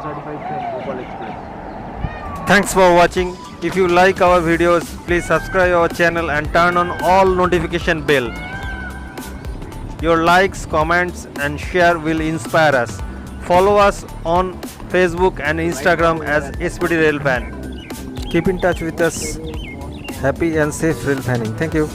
certified from Bhopal Express. Thanks for watching. If you like our videos, please subscribe our channel and turn on all notification bell. Your likes, comments and share will inspire us. Follow us on Facebook and Instagram as Speedy Railfan. Keep in touch with us. Happy and safe Railfanning. Thank you.